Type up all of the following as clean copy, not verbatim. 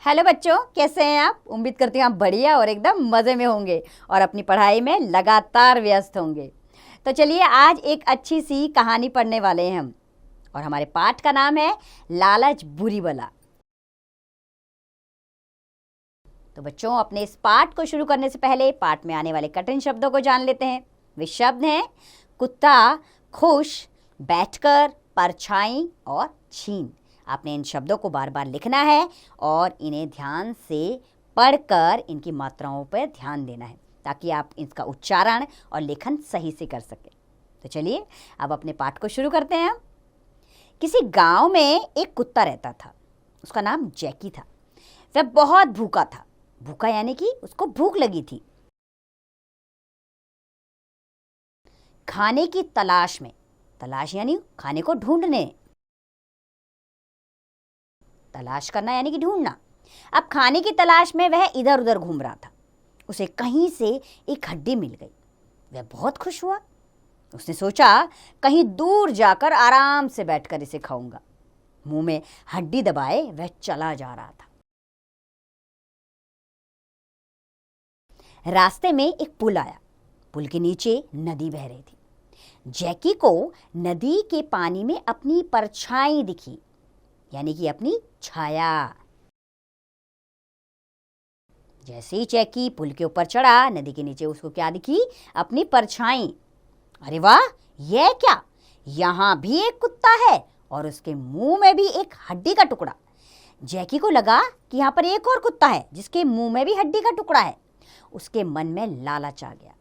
Hello बच्चों, कैसे हैं आप? उम्मीद करती हूँ आप बढ़िया और एकदम मज़े में होंगे और अपनी पढ़ाई में लगातार व्यस्त होंगे। तो चलिए आज एक अच्छी सी कहानी पढ़ने वाले हैं हम और हमारे पाठ का नाम है लालच बुरी बला। तो बच्चों, अपने इस पाठ को शुरू करने से पहले पाठ में आने वाले कठिन शब्दों को जान लेते हैं। वे शब्द हैं कुत्ता, खुश, बैठकर, परछाई और छीन। आपने इन शब्दों को बार बार लिखना है और इन्हें ध्यान से पढ़कर इनकी मात्राओं पर ध्यान देना है ताकि आप इसका उच्चारण और लेखन सही से कर सकें। तो चलिए अब अपने पाठ को शुरू करते हैं। किसी गांव में एक कुत्ता रहता था। उसका नाम जैकी था। वह बहुत भूखा था। भूखा यानी कि उसको भूख लगी थी। खाने की तलाश में, तलाश यानी खाने को ढूंढने, तलाश करना यानी कि ढूंढना। अब खाने की तलाश में वह इधर उधर घूम रहा था। उसे कहीं से एक हड्डी मिल गई। वह बहुत खुश हुआ। उसने सोचा कहीं दूर जाकर आराम से बैठकर इसे खाऊंगा। मुंह में हड्डी दबाए वह चला जा रहा था। रास्ते में एक पुल आया। पुल के नीचे नदी बह रही थी। जैकी को नदी के पानी में अपनी परछाई दिखी, यानी कि अपनी छाया। जैसे ही जैकी पुल के ऊपर चढ़ा, नदी के नीचे उसको क्या दिखी? अपनी परछाई। अरे वाह, यह क्या! यहां भी एक कुत्ता है और उसके मुंह में भी एक हड्डी का टुकड़ा। जैकी को लगा कि यहां पर एक और कुत्ता है जिसके मुंह में भी हड्डी का टुकड़ा है। उसके मन में लालच आ गया।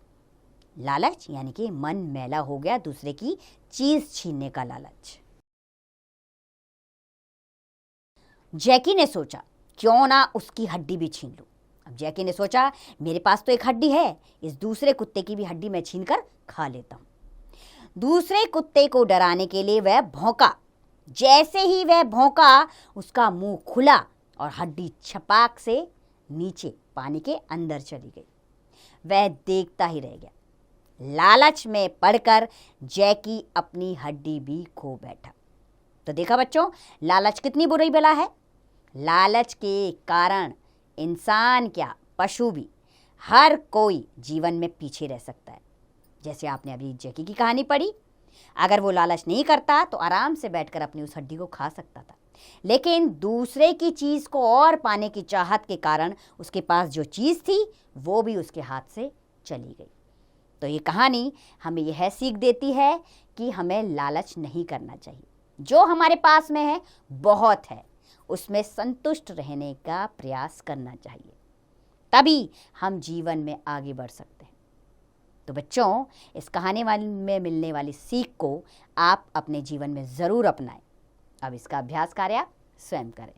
लालच यानी कि मन मैला हो गया, दूसरे की चीज छीनने का लालच। जैकी ने सोचा क्यों ना उसकी हड्डी भी छीन लूं। अब जैकी ने सोचा मेरे पास तो एक हड्डी है, इस दूसरे कुत्ते की भी हड्डी मैं छीनकर खा लेता हूं। दूसरे कुत्ते को डराने के लिए वह भौंका। जैसे ही वह भौंका, उसका मुंह खुला और हड्डी छपाक से नीचे पानी के अंदर चली गई। वह देखता ही रह गया। लालच में पड़कर जैकी अपनी हड्डी भी खो बैठा। तो देखा बच्चों, लालच कितनी बुरी बला है। लालच के कारण इंसान क्या, पशु भी, हर कोई जीवन में पीछे रह सकता है। जैसे आपने अभी जैकी की कहानी पढ़ी, अगर वो लालच नहीं करता तो आराम से बैठकर अपनी उस हड्डी को खा सकता था। लेकिन दूसरे की चीज़ को और पाने की चाहत के कारण उसके पास जो चीज़ थी वो भी उसके हाथ से चली गई। तो ये कहानी हमें यह सीख देती है कि हमें लालच नहीं करना चाहिए। जो हमारे पास में है बहुत है, उसमें संतुष्ट रहने का प्रयास करना चाहिए, तभी हम जीवन में आगे बढ़ सकते हैं। तो बच्चों, इस कहानी में मिलने वाली सीख को आप अपने जीवन में ज़रूर अपनाएं। अब इसका अभ्यास कार्य आप स्वयं करें।